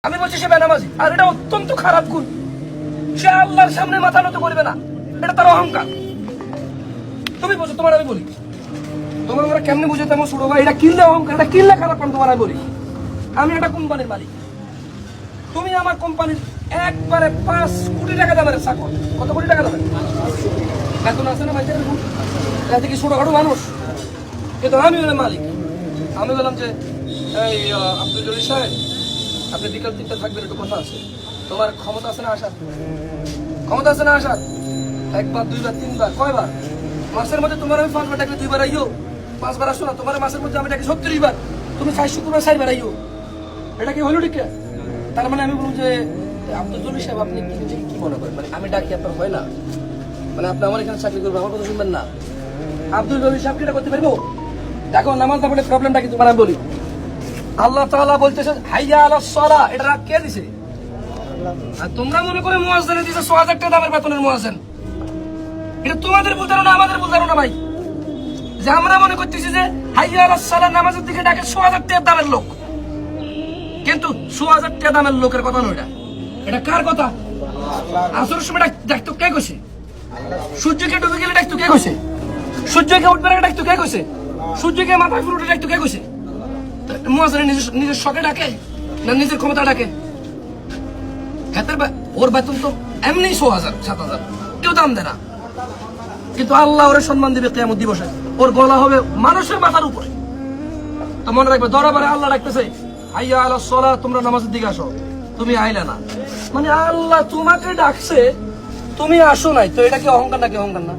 আমি বলছি সে বেনামাজি, আর এটা অত্যন্ত খারাপ গুণ। সে আল্লাহর সামনে মাথা নত করবে না, এটা তার অহংকার। তুমি বলছো, তোমার আমি বলি, তোমার আমরা কেমনে বুঝে তেমন ছোট ভাই, এটা কিনলে অহংকার, এটা কিনলে খারাপ। তোমার আমি বলি, আমি একটা কোম্পানির মালিক, তুমি আমার কোম্পানির একবারে 5 কোটি টাকা দামের চাকর। কত কোটি টাকা দামের বেতন আছে না ভাই? এতে কি ছোটখাটো মানুষ? কিন্তু আমি হলাম মালিক। আমি বললাম যে এই আব্দুল জলিল সাহেব, আপনি বিকাল 3টা থাকবেন, একটু কথা আছে। তোমার ক্ষমতা আছে না আসার? ক্ষমতা আছে না আসার? একবার, দুইবার, তিনবার, কয়বার? মাসের মধ্যে তোমার আমি 5 বার ডাকলে 2 বার আইও, 5 বার আসো না। তোমার মাসের মধ্যে আমি ডাকি 36 বার, তুমি 4 শুক্রবার 4 বার আইও। এটা কি হলো ঠিক? তার মানে আমি বলুন যে আব্দুল জলিল সাহেব, আপনি কি মনে করেন, মানে আমি ডাকি আপনার হয় না? মানে আপনি আমার এখানে চাকরি করবেন, আমার কথা শুনবেন না? আব্দুল জলিল সাহেব কি এটা করতে পারবো? দেখো, নামাজ না পড়লে প্রবলেমটা কি তোমার আমি বলি। আল্লাহ তাআলা বলতেছে হাইয়া আলাস সালাহ, এটা কে দিছে? আর তোমরা মনে করে মুয়াজ্জিনে দিছে 6000 টাকা দামের বেতনের মুয়াজ্জিন। এটা তোমাদের ভুল ধারণা, আমাদের ভুল ধারণা ভাই। যে আমরা মনে করতেছি যে হাইয়া আলাস সালাহ নামাজের দিকে ডাকে 6000 টাকা দামের লোক, কিন্তু 6000 টাকা দামের লোকের কথা নয়। এটা কার কথা? আসরের সময় ডাকতো কে কইছে? সূর্যকে ডুবে গেলে ডাকতো কে কইছে? সূর্যকে উঠবে না ডাকতো কে কইছে? সূর্যকে মাথায় ফুল উঠে ডাকতো কে কইছে? মুয়াজ্জিন নিজের শখে ডাকে না নিজের ক্ষমতা ডাকে? ওর বেতন তো এমনি 6000 7000, কেউ দাম দেয় না। কিন্তু আল্লাহ ওরে সম্মান দিবে কিয়ামত দিবসে, ওর গলা হবে মানুষের মাথার উপরে। তো মনে রাখবে, দরবারে আল্লাহ ডাকতেছে হাইয়া আলাস সালাহ, তোমরা নামাজের দিকে আসো, তুমি আইলা না। মানে আল্লাহ তোমাকে ডাকছে, তুমি আসো নাই, তো এটা কি অহংকার নাকি? অহংকার না?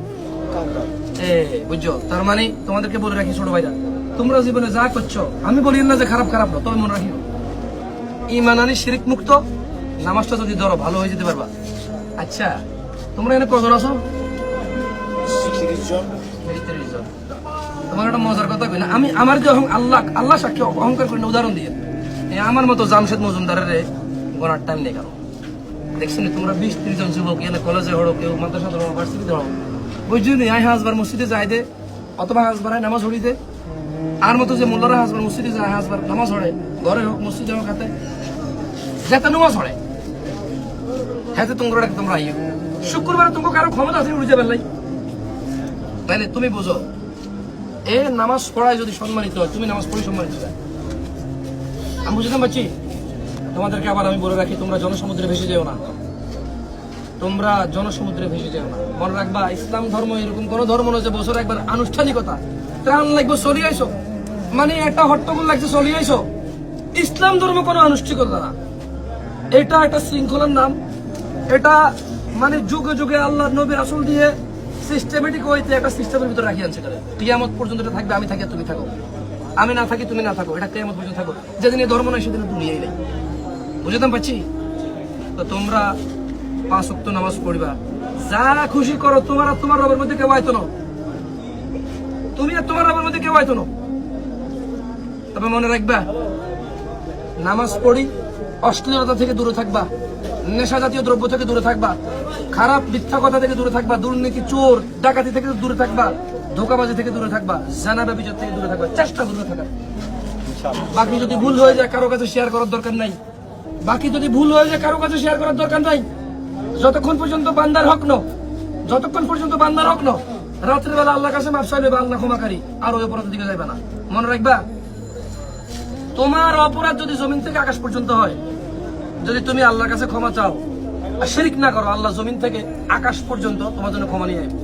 বুঝছো? তার মানে তোমাদেরকে বলে রাখি ছোট ভাইরা, তোমরা জীবনে যা করছো, আমি বলি না যে খারাপ খারাপ না, তবে মনে রাখিও ঈমান আনি শিরক মুক্ত নামাজটা যদি ধরো, ভালো হয়ে যেতে পারবা। আচ্ছা, তোমরা এখানে কজন আছো? 30 জন। তোমার একটা মজার কথা কই না, আমি আমার যে আল্লাহ সাক্ষী অহংকার করি না, উদাহরণ দিয়ে আমার মতো জামশেদ মজুমদারের গোনার টাইম নেই কারো। দেখছেন তোমরা 20-30 জন যুবক এখানে কলেজে হড়ো, কেউ মাদ্রাসা ধরো, ভার্সিটিতে হড়ো, বুঝলি নি? আই হাজবার মসজিদে যাই দে, অথবা হাজবার নামাজ হড়ি দে। আর মতো যে মোল্লারা হাজবার মসজিদে যায়, হাজবার নামাজ হড়ে, ঘরে হোক মসজিদে হোক, হাতে যাতে নামাজ হড়ে, হাতে তোমরা আইও। শুক্রবারে তোমাকে কারো ক্ষমতা আছে উঠে যাবেন নাই, তাইলে তুমি বুঝো এ নামাজ পড়ায় যদি সম্মানিত হয়, তুমি নামাজ পড়ি সম্মানিত হয়। আমি বুঝলাম পাচ্ছি। তোমাদেরকে আবার আমি বলে রাখি, তোমরা জনসমুদ্রে ভেসে যেও না, তোমরা জনসমুদ্রে ভেসে যেও না। মনে রাখবা, ইসলাম ধর্ম এরকম কোন ধর্ম নয় যে বছর একবার আনুষ্ঠানিকতা ত্রাণ লাগবে চলিয়ে আইসো, মানে একটা হট্টগোল লাগছে চলিয়ে আইসো। ইসলাম ধর্ম কোনো আনুষ্ঠানিকতা না, এটা একটা শৃঙ্খলার নাম। এটা মানে যুগে যুগে আল্লাহ নবী রাসূল দিয়ে সিস্টেমেটিক হইতে একটা সিস্টেমের ভিতরে রাখি আনছে। কিয়ামত পর্যন্ত এটা থাকবে, আমি থাকি তুমি থাকো, আমি না থাকি তুমি না থাকো, এটা কিয়ামত পর্যন্ত থাকো। যেদিন এই ধর্ম নাই সেদিন দুনিয়াই নেই। বুঝতাম পাচ্ছি? তো তোমরা 5 ওয়াক্ত নামাজ পড়বা, যা খুশি করো, তোমার আর তোমার রবের মধ্যে কেউ আইতো না, তুমি আর তোমার রবের মধ্যে কেউ আইতো না। তবে মনে রাখবা, নামাজ পড়ি, অশ্লীলতা থেকে দূরে থাকবা, নেশা জাতীয় দ্রব্য থেকে দূরে থাকবা, খারাপ মিথ্যা কথা থেকে দূরে থাকবা, দুর্নীতি, চোর ডাকাতি থেকে দূরে থাকবা, ধোঁকাবাজি থেকে দূরে থাকবা, জানা ব্যভিচার থেকে দূরে থাকবা, চেষ্টা দূরে থাকা। বাকি যদি ভুল হয়ে যায় কারো কাছে শেয়ার করার দরকার নাই, যতক্ষণ পর্যন্ত বান্দার হক ন, রাত্রে বেলা আল্লাহর কাছে মাফ চাইবে, আল্লাহ ক্ষমাকারী, আর ওই অপরাধের দিকে যাইবা না। মনে রাখবা, তোমার অপরাধ যদি জমিন থেকে আকাশ পর্যন্ত হয়, যদি তুমি আল্লাহর কাছে ক্ষমা চাও আর শিরক না করো, আল্লাহ জমিন থেকে আকাশ পর্যন্ত তোমার জন্য ক্ষমা নিয়ে আসবে।